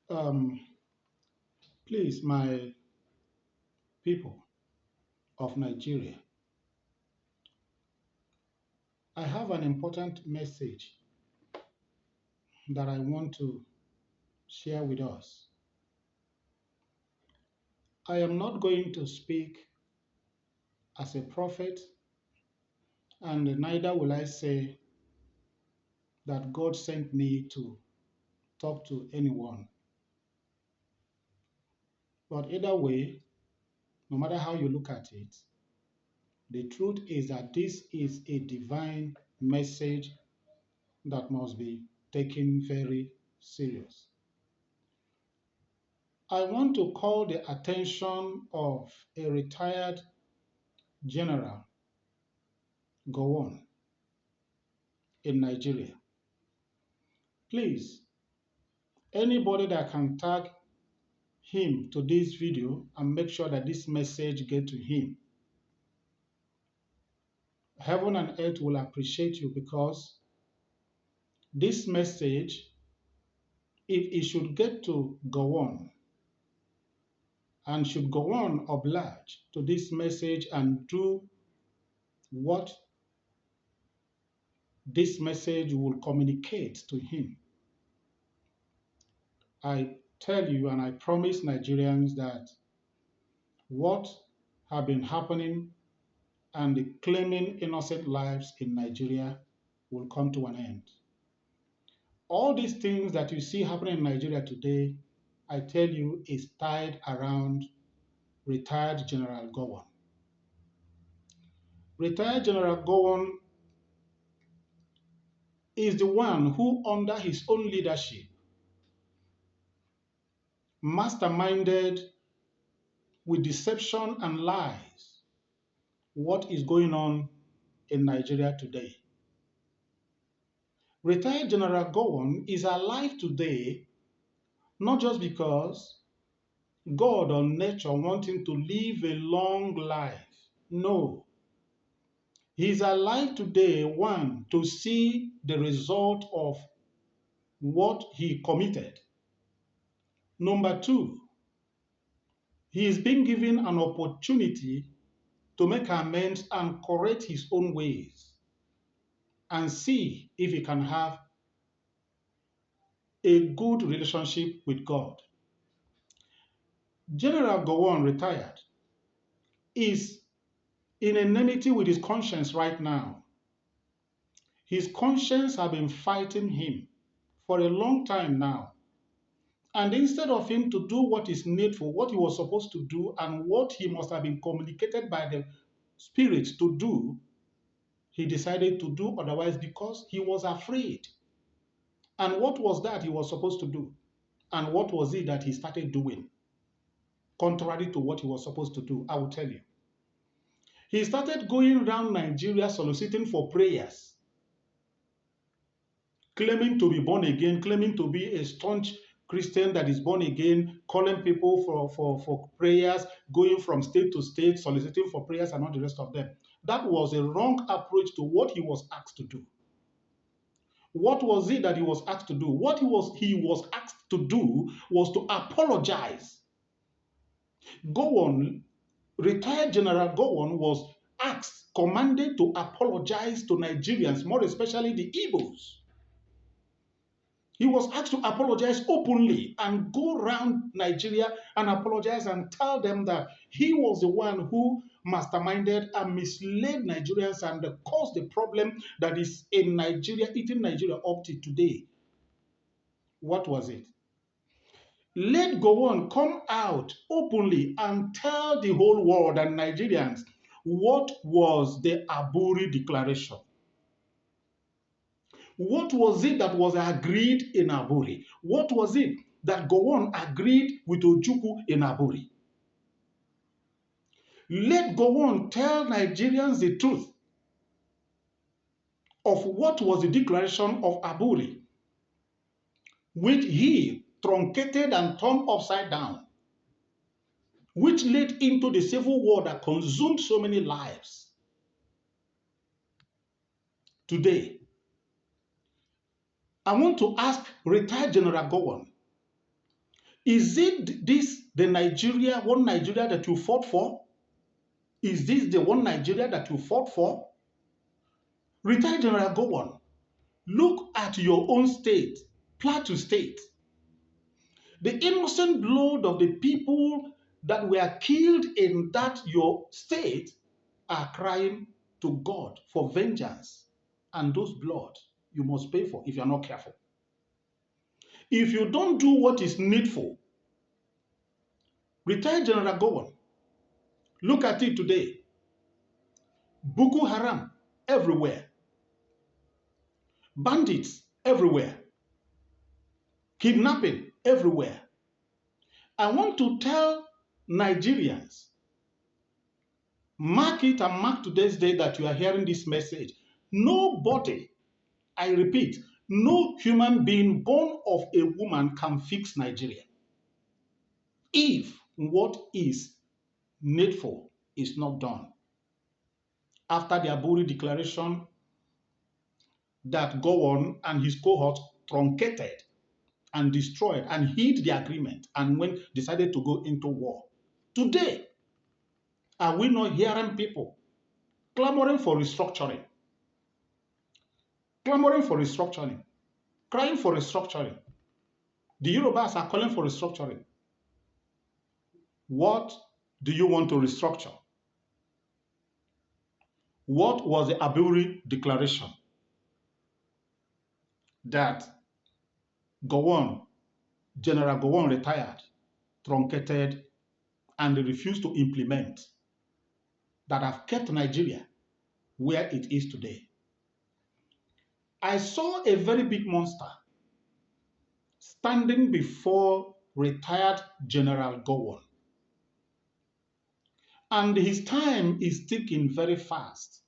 Um, Please, my people of Nigeria, I have an important message that I want to share with us. I am not going to speak as a prophet, and neither will I say that God sent me to talk to anyone. But either way, no matter how you look at it, the truth is that this is a divine message that must be taken very serious. I want to call the attention of a retired general, Gowan, in Nigeria. Please, anybody that can tag him to this video and make sure that this message get to him, heaven and earth will appreciate you, because this message, if it should get to Gowan, and should Gowan oblige to this message and do what this message will communicate to him, I tell you and I promise Nigerians that what have been happening and the claiming innocent lives in Nigeria will come to an end. All these things that you see happening in Nigeria today, I tell you, is tied around retired General Gowan. Retired General Gowan is the one who, under his own leadership, masterminded with deception and lies what is going on in Nigeria today. Retired General Gowan is alive today not just because God or nature want him to live a long life. No. He's alive today, one, to see the result of what he committed. Number two, he is being given an opportunity to make amends and correct his own ways and see if he can have a good relationship with God. General Gowon, retired, is in enmity with his conscience right now. His conscience has been fighting him for a long time now. And instead of him to do what is needful, what he was supposed to do, and what he must have been communicated by the Spirit to do, he decided to do otherwise because he was afraid. And what was that he was supposed to do? And what was it that he started doing? Contrary to what he was supposed to do, I will tell you. He started going around Nigeria soliciting for prayers, claiming to be born again, claiming to be a staunch Christian that is born again, calling people for prayers, going from state to state, soliciting for prayers and all the rest of them. That was a wrong approach to what he was asked to do. What was it that he was asked to do? What he was asked to do was to apologize. Gowon, retired General Gowon, was asked, commanded to apologize to Nigerians, more especially the Igbos. He was asked to apologize openly and go around Nigeria and apologize and tell them that he was the one who masterminded and misled Nigerians and caused the problem that is in Nigeria, eating Nigeria up to today. What was it? Let Gowon come out openly and tell the whole world and Nigerians what was the Aburi Declaration. What was it that was agreed in Aburi? What was it that Gowon agreed with Ojukwu in Aburi? Let Gowon tell Nigerians the truth of what was the declaration of Aburi, which he truncated and turned upside down, which led into the civil war that consumed so many lives. Today, I want to ask retired General Gowan, is it this the Nigeria, one Nigeria that you fought for? Is this the one Nigeria that you fought for? Retired General Gowan, look at your own state, Plateau State. The innocent blood of the people that were killed in that your state are crying to God for vengeance. And those blood you must pay for if you're not careful. If you don't do what is needful, retired General Gowan, look at it today. Boko Haram everywhere. Bandits everywhere. Kidnapping everywhere. I want to tell Nigerians, mark it and mark today's day that you are hearing this message. Nobody, I repeat, no human being born of a woman can fix Nigeria if what is needful is not done. After the Aburi Declaration that Gowon and his cohort truncated and destroyed and hid the agreement and decided to go into war. Today, are we not hearing people clamoring for restructuring, clamoring for restructuring, crying for restructuring? The Yorubas are calling for restructuring. What do you want to restructure? What was the Aburi Declaration that Gowon, General Gowon retired, truncated, and refused to implement that have kept Nigeria where it is today? I saw a very big monster standing before retired General Gowon. And his time is ticking very fast.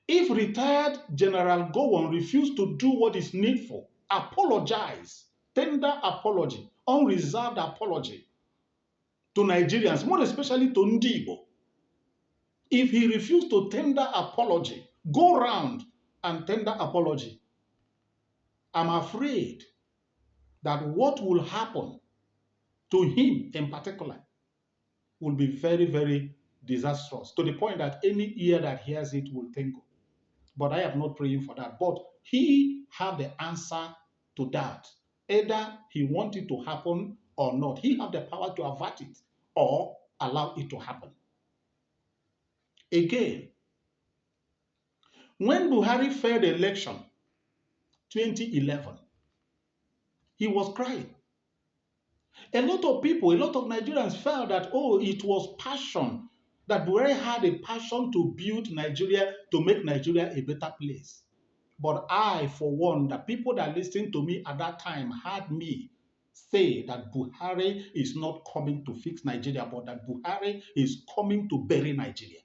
If retired General Gowon refused to do what is needful, apologize, tender apology, unreserved apology to Nigerians, more especially to Ndibo, if he refused to tender apology, go round and tender apology, I'm afraid that what will happen to him in particular will be very, very disastrous, to the point that any ear that hears it will tingle. But I am not praying for that. But he have the answer to that. Either he want it to happen or not. He have the power to avert it or allow it to happen. Again, when Buhari failed the election 2011, he was crying. A lot of people, a lot of Nigerians felt that, oh, it was passion, that Buhari had a passion to build Nigeria, to make Nigeria a better place. But I, for one, the people that listened to me at that time heard me say that Buhari is not coming to fix Nigeria, but that Buhari is coming to bury Nigeria.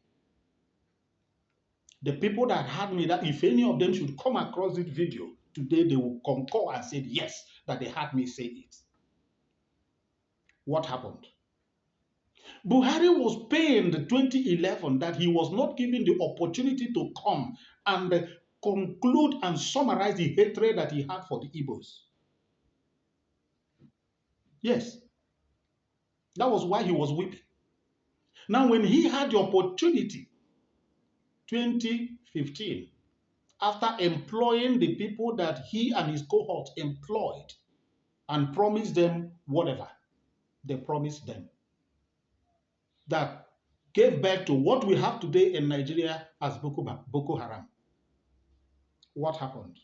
The people that heard me, that if any of them should come across this video today, they will concur and say yes, that they heard me say it. What happened? Buhari was pained in 2011 that he was not given the opportunity to come and conclude and summarize the hatred that he had for the Igbos. Yes, that was why he was weeping. Now, when he had the opportunity, 2015, after employing the people that he and his cohort employed and promised them whatever they promised them, that gave birth to what we have today in Nigeria as Boko Haram. What happened?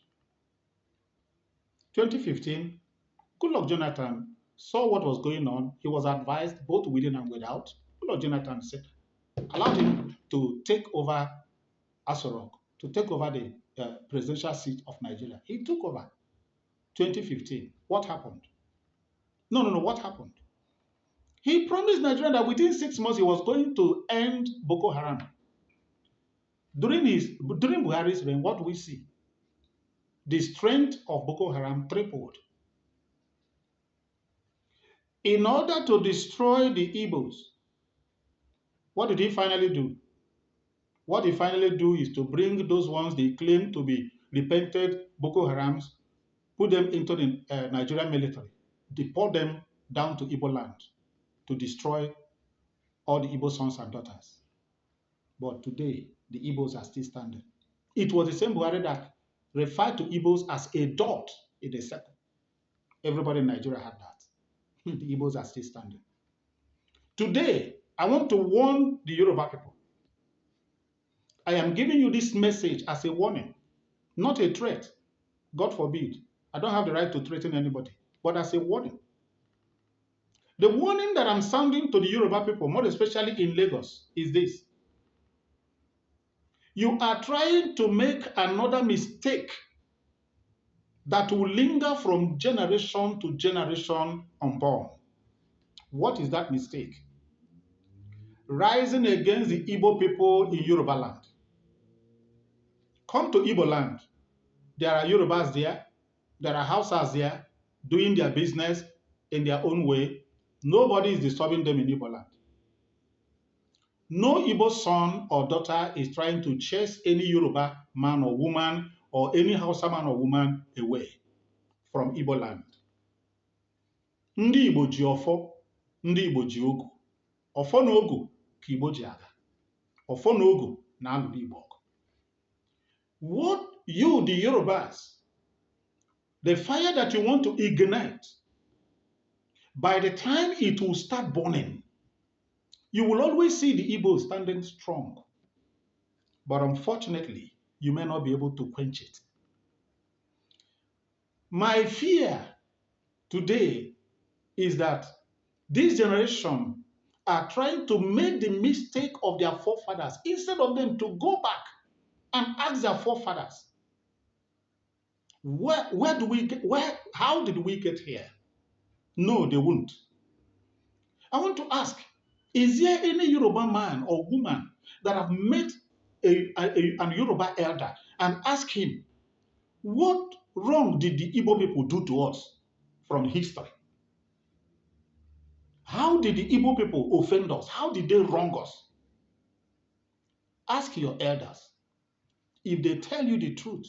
2015, Goodluck Jonathan saw what was going on. He was advised both within and without. Goodluck Jonathan said, allowed him to take over Aso Rock, to take over the presidential seat of Nigeria. He took over 2015. What happened? No, what happened? He promised Nigeria that within 6 months he was going to end Boko Haram. During Buhari's reign, what do we see? The strength of Boko Haram tripled. In order to destroy the Igbos, what did he finally do? What he finally do is to bring those ones they claim to be repented Boko Harams, put them into the Nigerian military, deport them down to Igbo land to destroy all the Igbo sons and daughters. But today, the Igbos are still standing. It was the same Buhari that referred to Igbos as a dot in a circle. Everybody in Nigeria had that. The Igbos are still standing. Today, I want to warn the Yoruba people. I am giving you this message as a warning, not a threat. God forbid. I don't have the right to threaten anybody, but as a warning. The warning that I'm sounding to the Yoruba people, more especially in Lagos, is this. You are trying to make another mistake that will linger from generation to generation unborn. What is that mistake? Rising against the Igbo people in Yoruba land. Come to Igbo land. There are Yorubas there. There are Hausas there doing their business in their own way. Nobody is disturbing them in Igbo land. No Igbo son or daughter is trying to chase any Yoruba man or woman or any Hausa man or woman away from Igbo land. Ndị Igbo ji ọfọ, ndị Igbo ji ogu. Ọfọ na ogu ka Igbo ji aga. Ọfọ na ogu na-alụrụ Igbo ọgụ. What you, the Yorubas, the fire that you want to ignite, by the time it will start burning, you will always see the Igbo standing strong. But unfortunately, you may not be able to quench it. My fear today is that this generation are trying to make the mistake of their forefathers instead of them to go back and ask their forefathers, how did we get here? No, they won't. I want to ask, is there any Yoruba man or woman that have met an Yoruba elder and asked him, what wrong did the Igbo people do to us from history? How did the Igbo people offend us? How did they wrong us? Ask your elders. If they tell you the truth,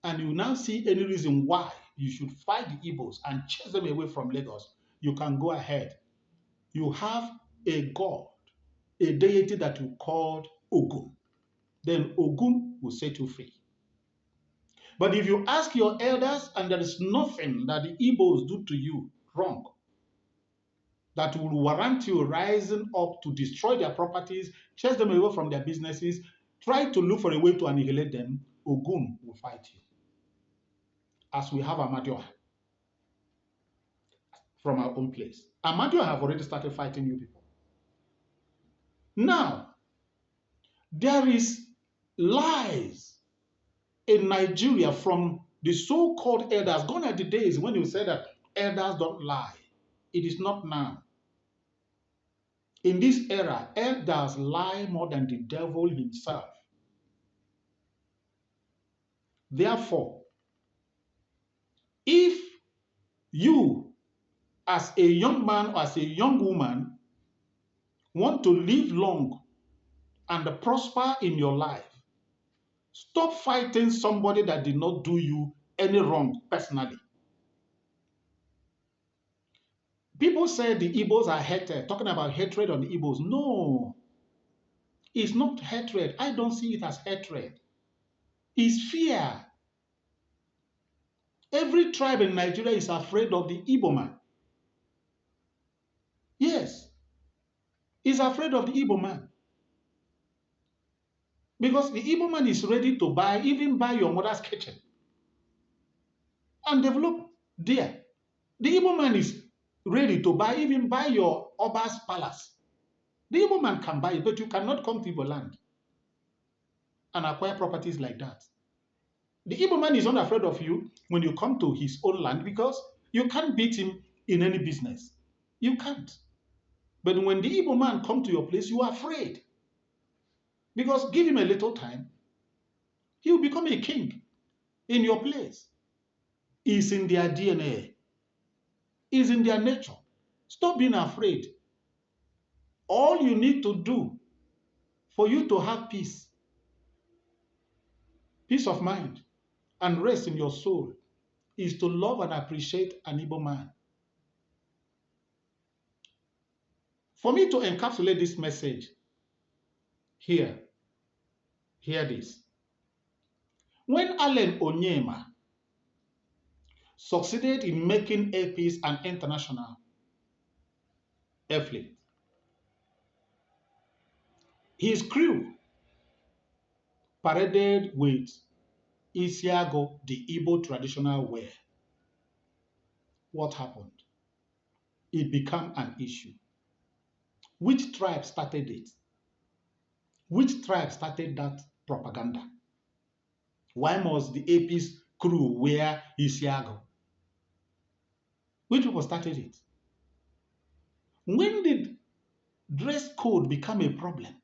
and you now see any reason why you should fight the Igbos and chase them away from Lagos, you can go ahead. You have a God, a deity that you called Ogun. Then Ogun will set you free. But if you ask your elders and there is nothing that the Igbos do to you wrong, that will warrant you rising up to destroy their properties, chase them away from their businesses, try to look for a way to annihilate them, Ogun will fight you. As we have Amadioha from our own place. Amadioha have already started fighting you people. Now, there is lies in Nigeria from the so-called elders. Gone are the days when you say that elders don't lie. It is not now. In this era, elders lie more than the devil himself. Therefore, if you, as a young man or as a young woman, want to live long and prosper in your life, stop fighting somebody that did not do you any wrong personally. People say the Igbos are hated, talking about hatred on the Igbos. No, it's not hatred. I don't see it as hatred. It's fear. Every tribe in Nigeria is afraid of the Igbo man. Yes, is afraid of the Igbo man. Because the Igbo man is ready to buy, even buy your mother's kitchen and develop there. The Igbo man is ready to buy, even buy your Oba's palace. The Igbo man can buy it, but you cannot come to Igbo land and acquire properties like that. The Igbo man is not afraid of you when you come to his own land because you can't beat him in any business. You can't. But when the Igbo man comes to your place, you are afraid. Because give him a little time, he will become a king in your place. It's in their DNA. It's in their nature. Stop being afraid. All you need to do for you to have peace of mind, and rest in your soul is to love and appreciate an Igbo man. For me to encapsulate this message here, hear this. When Allen Onyema succeeded in making Air Peace an international airfleet, his crew paraded with Isiago, the Igbo traditional wear. What happened? It became an issue. Which tribe started it? Which tribe started that propaganda? Why must the Air Peace crew wear Isiago? Which people started it? When did dress code become a problem?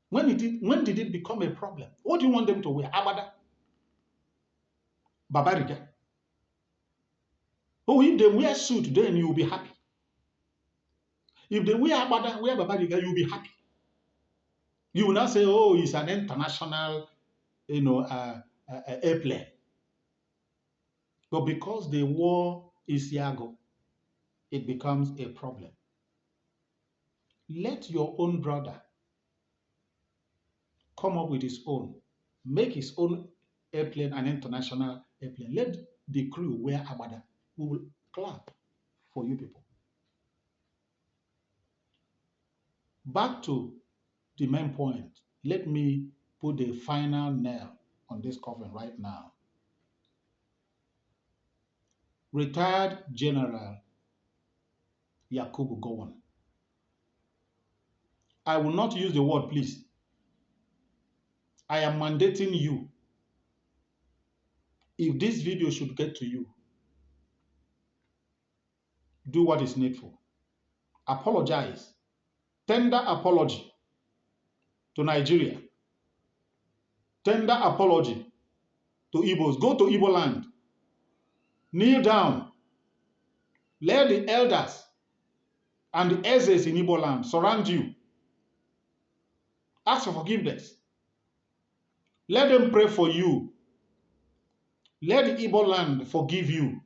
When did it become a problem? What do you want them to wear? Abada? Babariga? Oh, if they wear suit, then you'll be happy. If they wear abada, wear babariga, you'll be happy. You will not say, oh, it's an international, airplane. But because they wore Isiago, it becomes a problem. Let your own brother come up with his own. Make his own airplane an international airplane. Let the crew wear abada. We will clap for you people. Back to the main point. Let me put the final nail on this coffin right now. Retired General Yakubu Gowan. I will not use the word please. I am mandating you. If this video should get to you, do what is needful. Apologize. Tender apology to Nigeria. Tender apology to Igbos. Go to Igbo land. Kneel down. Let the elders and the Ezes in Igbo land surround you. Ask for forgiveness. Let them pray for you. Let the Igbo land forgive you,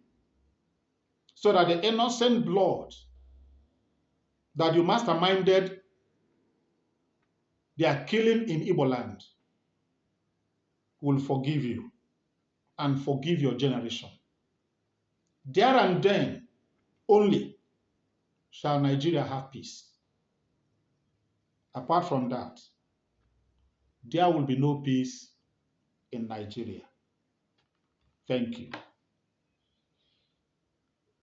so that the innocent blood that you masterminded their killing in Igbo land will forgive you and forgive your generation. There and then only shall Nigeria have peace. Apart from that, there will be no peace in Nigeria. Thank you.